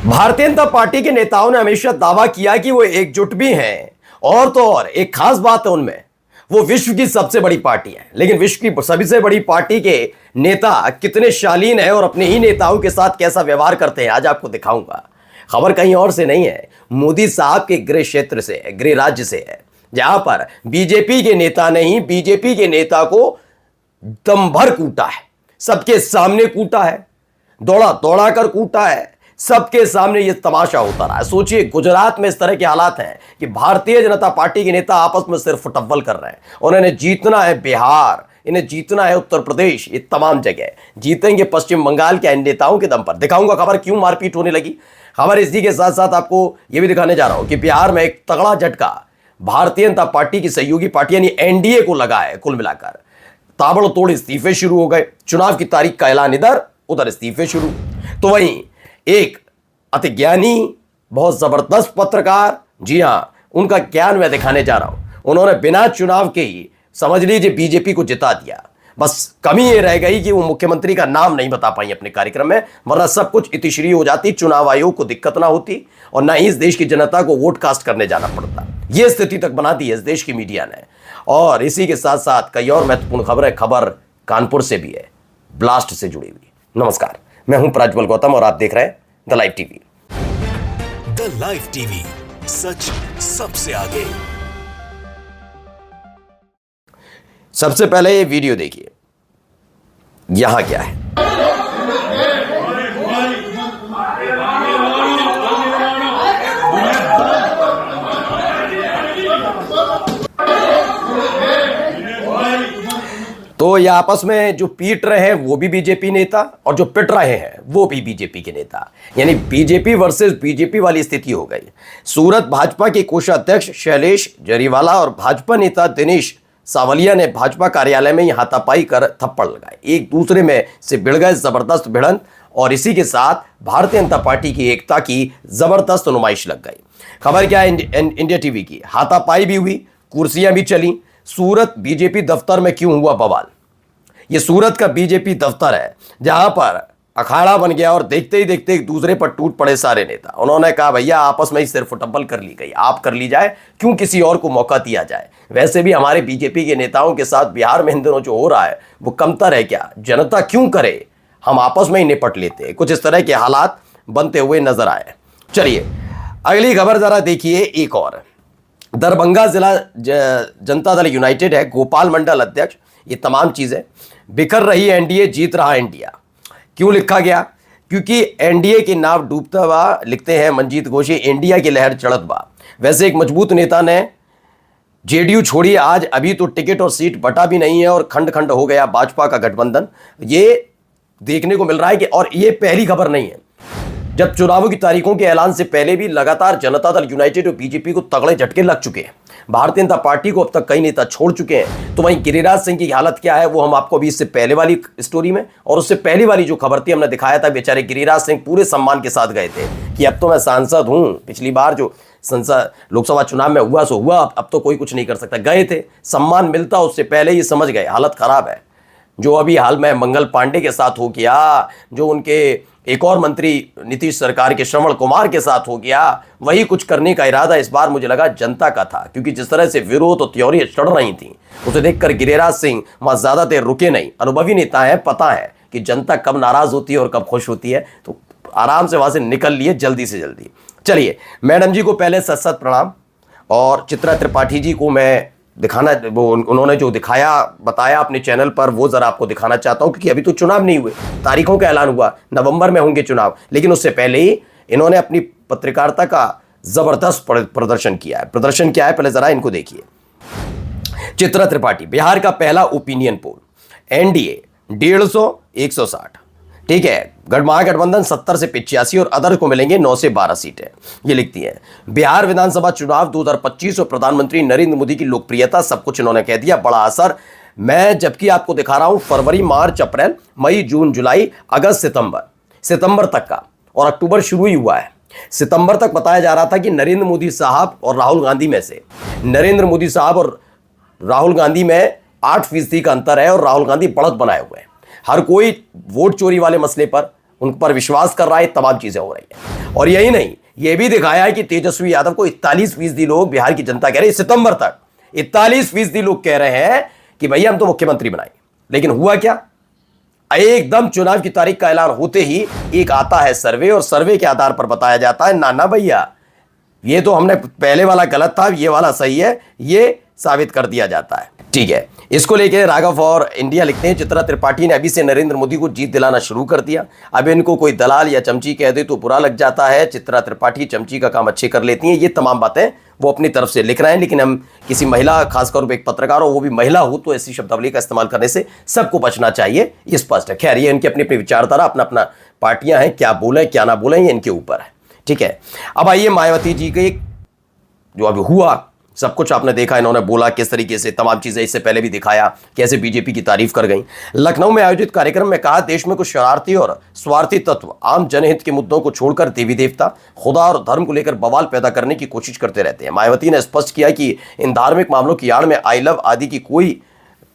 Bharatiya Janata party के नेताओं ने हमेशा दावा किया कि वो एकजुट भी हैं और तो और एक खास बात है उनमें, वो विश्व की सबसे बड़ी पार्टी है। लेकिन विश्व की सबसे बड़ी पार्टी के नेता कितने शालीन हैं और अपने ही नेताओं के साथ कैसा व्यवहार करते हैं, आज आपको दिखाऊंगा। खबर कहीं और से नहीं है, मोदी साहब के गृह क्षेत्र से है, गृह राज्य से है, जहां पर बीजेपी के नेता ने ही बीजेपी के नेता को दम भर कूटा है, सबके सामने कूटा है, दौड़ा दौड़ा कर कूटा है, सबके सामने ये तमाशा होता रहा है। सोचिए गुजरात में इस तरह के हालात हैं कि भारतीय जनता पार्टी के नेता आपस में सिर्फ टव्वल कर रहे हैं और इन्हें जीतना है बिहार, इन्हें जीतना है उत्तर प्रदेश, ये तमाम जगह जीतेंगे पश्चिम बंगाल के नेताओं के दम पर। दिखाऊंगा खबर क्यों मारपीट होने लगी। खबर इसी के साथ साथ आपको यह भी दिखाने जा रहा हूं कि बिहार में एक तगड़ा झटका भारतीय जनता पार्टी की सहयोगी पार्टी यानी एनडीए को लगा है। कुल मिलाकर ताबड़तोड़ इस्तीफे शुरू हो गए, चुनाव की तारीख का ऐलान इधर उधर इस्तीफे शुरू। तो वहीं एक अति ज्ञानी बहुत जबरदस्त पत्रकार, जी हां, उनका ज्ञान मैं दिखाने जा रहा हूं। उन्होंने बिना चुनाव के ही समझ लीजिए बीजेपी को जिता दिया। बस कमी ये रह गई कि वो मुख्यमंत्री का नाम नहीं बता पाई अपने कार्यक्रम में, वरना सब कुछ इतिश्री हो जाती, चुनाव आयोग को दिक्कत ना होती और ना ही इस देश की जनता को वोट कास्ट करने जाना पड़ता। यह स्थिति तक बना दी है इस देश की मीडिया ने। और इसी के साथ साथ कई और महत्वपूर्ण खबर खबर कानपुर से भी है, ब्लास्ट से जुड़ी हुई। नमस्कार, मैं हूं प्रज्वल गौतम और आप देख रहे हैं the live TV. The live TV, सच सबसे आगे। सबसे पहले ये वीडियो देखिए, यहां क्या है। तो ये आपस में जो पीट रहे हैं वो भी बीजेपी नेता और जो पिट रहे हैं वो भी बीजेपी के नेता, यानी बीजेपी वर्सेस बीजेपी वाली स्थिति हो गई। सूरत भाजपा के कोषाध्यक्ष शैलेश जरीवाला और भाजपा नेता दिनेश सावलिया ने भाजपा कार्यालय में हाथापाई कर थप्पड़ लगाए, एक दूसरे में से भिड़ गए, जबरदस्त भिड़ंत, और इसी के साथ भारतीय जनता पार्टी की एकता की जबरदस्त नुमाइश लग गई। खबर क्या है इंडिया टीवी की, हाथापाई भी हुई, कुर्सियां भी चली। सूरत बीजेपी दफ्तर में क्यों हुआ बवाल। ये सूरत का बीजेपी दफ्तर है जहां पर अखाड़ा बन गया और देखते ही देखते एक दूसरे पर टूट पड़े सारे नेता। उन्होंने कहा भैया आपस में ही सिर्फ टब्बल कर ली गई, आप कर ली जाए, क्यों किसी और को मौका दिया जाए। वैसे भी हमारे बीजेपी के नेताओं के साथ बिहार में इन दिनों जो हो रहा है वो कमतर है क्या, जनता क्यों करे, हम आपस में ही निपट लेते हैं। कुछ इस तरह के हालात बनते हुए नजर आए। चलिए अगली खबर जरा देखिए। एक और दरभंगा जिला जनता दल यूनाइटेड है, गोपाल मंडल अध्यक्ष, ये तमाम चीजें बिखर रही एनडीए, जीत रहा इंडिया। क्यों लिखा गया, क्योंकि एनडीए के नाव डूबता हुआ, लिखते हैं मंजीत घोषी, इंडिया की लहर चढ़त बा। वैसे एक मजबूत नेता ने जेडीयू छोड़ी आज, अभी तो टिकट और सीट बटा भी नहीं है और खंड खंड हो गया भाजपा का गठबंधन, ये देखने को मिल रहा है कि, और ये पहली खबर नहीं है। जब चुनावों की तारीखों के ऐलान से पहले भी लगातार जनता दल यूनाइटेड और बीजेपी को तगड़े झटके लग चुके हैं। भारतीय जनता पार्टी को अब तक कई नेता छोड़ चुके हैं। तो वहीं गिरिराज सिंह की हालत क्या है वो हम आपको अभी इससे पहले वाली स्टोरी में और उससे पहली वाली जो खबर थी हमने दिखाया था। बेचारे गिरिराज सिंह पूरे सम्मान के साथ गए थे कि अब तो मैं सांसद हूं, पिछली बार जो संसद लोकसभा चुनाव में हुआ सो हुआ, अब तो कोई कुछ नहीं कर सकता। गए थे, सम्मान मिलता, उससे पहले ये समझ गए हालत खराब है। जो अभी हाल में मंगल पांडे के साथ हो गया, जो उनके एक और मंत्री नीतीश सरकार के श्रवण कुमार के साथ हो गया, वही कुछ करने का इरादा इस बार मुझे लगा जनता का था। क्योंकि जिस तरह से विरोध और त्योरियां चढ़ रही थी उसे देखकर गिरिराज सिंह वहां ज्यादा देर रुके नहीं। अनुभवी नेता है, पता है कि जनता कब नाराज होती है और कब खुश होती है, तो आराम से वहां से निकल लिए जल्दी से जल्दी। चलिए मैडम जी को पहले सत सत प्रणाम, और चित्रा त्रिपाठी जी को मैं दिखाना, वो उन्होंने जो दिखाया बताया अपने चैनल पर वो जरा आपको दिखाना चाहता हूं। क्योंकि अभी तो चुनाव नहीं हुए, तारीखों का ऐलान हुआ, नवंबर में होंगे चुनाव, लेकिन उससे पहले ही इन्होंने अपनी पत्रकारिता का जबरदस्त प्रदर्शन किया है। प्रदर्शन क्या है पहले जरा इनको देखिए। चित्रा त्रिपाठी, बिहार का पहला ओपिनियन पोल, एनडीए 150 160, ठीक है। महागठबंधन 70 से 85 और अदर को मिलेंगे 9 से 12 सीटें, ये लिखती हैं। बिहार विधानसभा चुनाव 2025 और प्रधानमंत्री नरेंद्र मोदी की लोकप्रियता, सब कुछ इन्होंने कह दिया, बड़ा असर। मैं जबकि आपको दिखा रहा हूं फरवरी, मार्च, अप्रैल, मई, जून, जुलाई, अगस्त, सितंबर तक का, और अक्टूबर शुरू ही हुआ है। सितंबर तक बताया जा रहा था कि नरेंद्र मोदी साहब और राहुल गांधी में से, नरेंद्र मोदी साहब और राहुल गांधी में 8% का अंतर है और राहुल गांधी बढ़त बनाए हुए हैं। हर कोई वोट चोरी वाले मसले पर उन पर विश्वास कर रहा है, तमाम चीजें हो रही हैं। और यही नहीं, यह भी दिखाया है कि तेजस्वी यादव को 41% लोग, बिहार की जनता कह रही है, सितंबर तक 41% लोग कह रहे हैं कि भैया हम तो मुख्यमंत्री बनाएंगे। लेकिन हुआ क्या, एकदम चुनाव की तारीख का ऐलान होते ही एक आता है सर्वे, और सर्वे के आधार पर बताया जाता है ना भैया ये तो हमने पहले वाला गलत था, ये वाला सही है, ये साबित कर दिया जाता है। ठीक है, इसको लेके राघव और इंडिया लिखते हैं, चित्रा त्रिपाठी ने अभी से नरेंद्र मोदी को जीत दिलाना शुरू कर दिया। अब इनको कोई दलाल या चमची कह दे तो बुरा लग जाता है। चित्रा त्रिपाठी चमची का काम अच्छे कर लेती हैं। ये तमाम बातें वो अपनी तरफ से लिख रहे हैं, लेकिन हम किसी महिला, खासकर एक पत्रकार हो, वो भी महिला हो, तो ऐसी शब्दावली का इस्तेमाल करने से सबको बचना चाहिए, ये स्पष्ट है। खैर, ये इनकी अपनी अपनी विचारधारा, अपना अपना पार्टियां हैं, क्या बोले क्या ना बोले ये इनके ऊपर है। ठीक है, अब आइए मायावती जी के जो अभी हुआ, सब कुछ आपने देखा, इन्होंने बोला किस तरीके से, तमाम चीजें इससे पहले भी दिखाया, कैसे बीजेपी की तारीफ कर गई। लखनऊ में आयोजित कार्यक्रम में कहा, देश में कुछ शरारती और स्वार्थी तत्व आम जनहित के मुद्दों को छोड़कर देवी देवता, खुदा और धर्म को लेकर बवाल पैदा करने की कोशिश करते रहते हैं। मायावती ने स्पष्ट किया कि इन धार्मिक मामलों की आड़ में आई लव आदि की कोई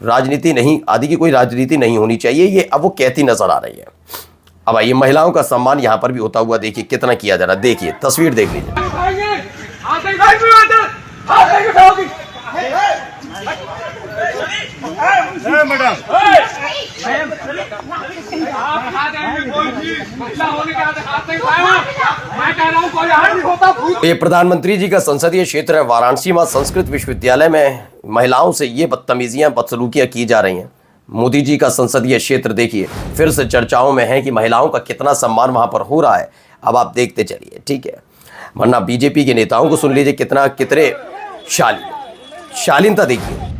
राजनीति नहीं होनी चाहिए। ये अब वो कहती नजर आ रही है। अब आइए महिलाओं का सम्मान यहां पर भी होता हुआ देखिए कितना किया जा रहा है। देखिए तस्वीर देख लीजिए। ये प्रधानमंत्री जी का संसदीय क्षेत्र है वाराणसी में, संस्कृत विश्वविद्यालय में महिलाओं से ये बदतमीजियां, बदसलूकियां की जा रही हैं। मोदी जी का संसदीय क्षेत्र देखिए फिर से चर्चाओं में है कि महिलाओं का कितना सम्मान वहां पर हो रहा है। अब आप देखते चलिए, ठीक है, वरना बीजेपी के नेताओं को सुन लीजिए कितने शालीनता देखिए।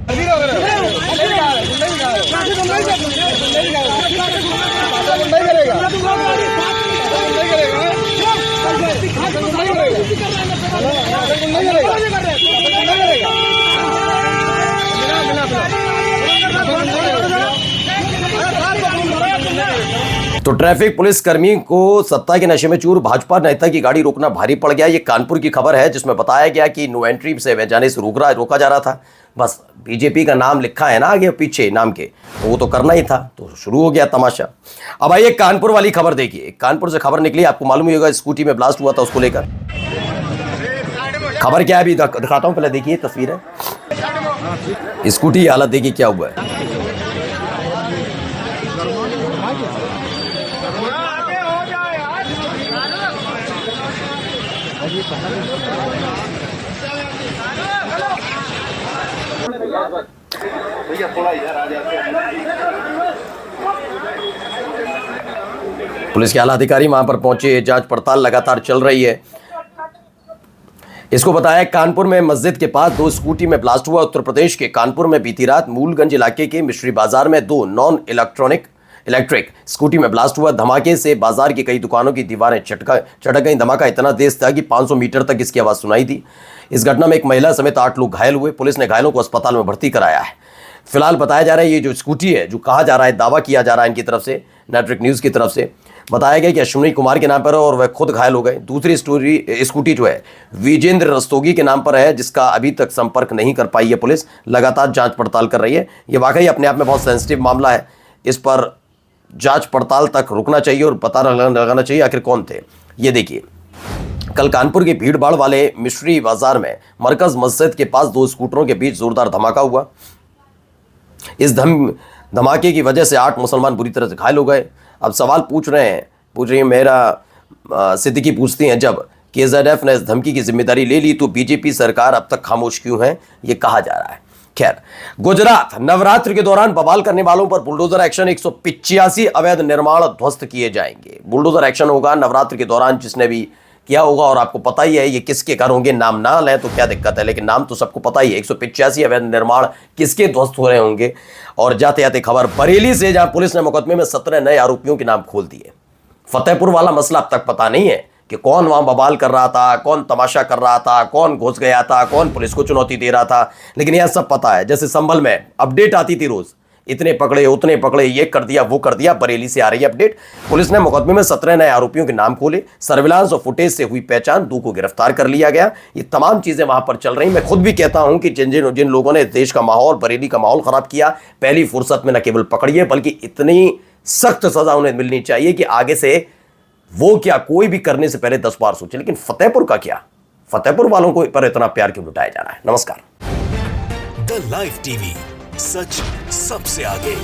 तो ट्रैफिक पुलिस कर्मी को सत्ता के नशे में चूर भाजपा नेता की गाड़ी रोकना भारी पड़ गया। ये कानपुर की खबर है, जिसमें बताया गया कि नो एंट्री से जाने से रोका जा रहा था। बस बीजेपी का नाम लिखा है ना आगे पीछे नाम के, तो वो तो करना ही था, तो शुरू हो गया तमाशा। अब आइए कानपुर वाली खबर देखिए। कानपुर से खबर निकली, आपको मालूम ही होगा, स्कूटी में ब्लास्ट हुआ था, उसको लेकर खबर क्या है अभी दिखाता हूं, पहले देखिए तस्वीर है। स्कूटी की हालत देखिए क्या हुआ है। पुलिस के आला अधिकारी वहां पर पहुंचे, जांच पड़ताल लगातार चल रही है। इसको बताया कानपुर में मस्जिद के पास 2 स्कूटी में ब्लास्ट हुआ। उत्तर प्रदेश के कानपुर में बीती रात मूलगंज इलाके के मिश्री बाजार में 2 नॉन इलेक्ट्रिक स्कूटी में ब्लास्ट हुआ। धमाके से बाजार की कई दुकानों की दीवारें चटक गई। धमाका इतना तेज था कि 500 मीटर तक इसकी आवाज सुनाई दी। इस घटना में एक महिला समेत 8 लोग घायल हुए। पुलिस ने घायलों को अस्पताल में भर्ती कराया है। फिलहाल बताया जा रहा है ये जो स्कूटी है, जो कहा जा रहा है, दावा किया जा रहा है इनकी तरफ से, नेटवर्क न्यूज की तरफ से बताया गया कि अश्विनी कुमार के नाम पर है और वह खुद घायल हो गए। दूसरी स्कूटी जो है विजेंद्र रस्तोगी के नाम पर है, जिसका अभी तक संपर्क नहीं कर पाई है पुलिस। लगातार जांच पड़ताल कर रही है। ये वाकई अपने आप में बहुत सेंसिटिव मामला है, इस पर जांच पड़ताल तक रुकना चाहिए और पता लगाना चाहिए आखिर कौन थे। ये देखिए, कल कानपुर के भीड़ भाड़ वाले मिश्री बाजार में मरकज मस्जिद के पास 2 स्कूटरों के बीच जोरदार धमाका हुआ। इस धमाके की वजह से 8 मुसलमान बुरी तरह से घायल हो गए। अब सवाल पूछ रही हैं मेरा सिद्दीकी पूछती हैं, जब KZF ने इस धमकी की जिम्मेदारी ले ली तो बीजेपी सरकार अब तक खामोश क्यों है, ये कहा जा रहा है। खैर, गुजरात नवरात्र के दौरान बवाल करने वालों पर बुलडोजर एक्शन, 185 अवैध निर्माण ध्वस्त किए जाएंगे। बुलडोजर एक्शन होगा नवरात्र के दौरान, जिसने भी किया होगा और आपको पता ही है ये किसके घर होंगे। नाम ना लें तो क्या दिक्कत है, लेकिन नाम तो सबको पता ही है। 185 अवैध निर्माण किसके ध्वस्त हो रहे होंगे। और जाते जाते खबर बरेली से, जहां पुलिस ने मुकदमे में 17 नए आरोपियों के नाम खोल दिए। फतेहपुर वाला मसला अब तक पता नहीं है कि कौन वहां बवाल कर रहा था, कौन तमाशा कर रहा था, कौन घुस गया था, कौन पुलिस को चुनौती दे रहा था, लेकिन यह सब पता है। जैसे संभल में अपडेट आती थी रोज, इतने पकड़े उतने पकड़े, ये कर दिया वो कर दिया। बरेली से आ रही है अपडेट, पुलिस ने मुकदमे में 17 नए आरोपियों के नाम खोले। सर्विलांस और फुटेज से हुई पहचान, 2 को गिरफ्तार कर लिया गया। ये तमाम चीजें वहां पर चल रही। मैं खुद भी कहता हूं कि जिन लोगों ने देश का माहौल, बरेली का माहौल खराब किया, पहली फुर्सत में न केवल पकड़िए बल्कि इतनी सख्त सजा उन्हें मिलनी चाहिए कि आगे से वो क्या, कोई भी करने से पहले 10 बार सोचे। लेकिन फतेहपुर का क्या, फतेहपुर वालों को पर इतना प्यार क्यों लुटाया जा रहा है। नमस्कार। द लाइव टीवी, सच सबसे आगे।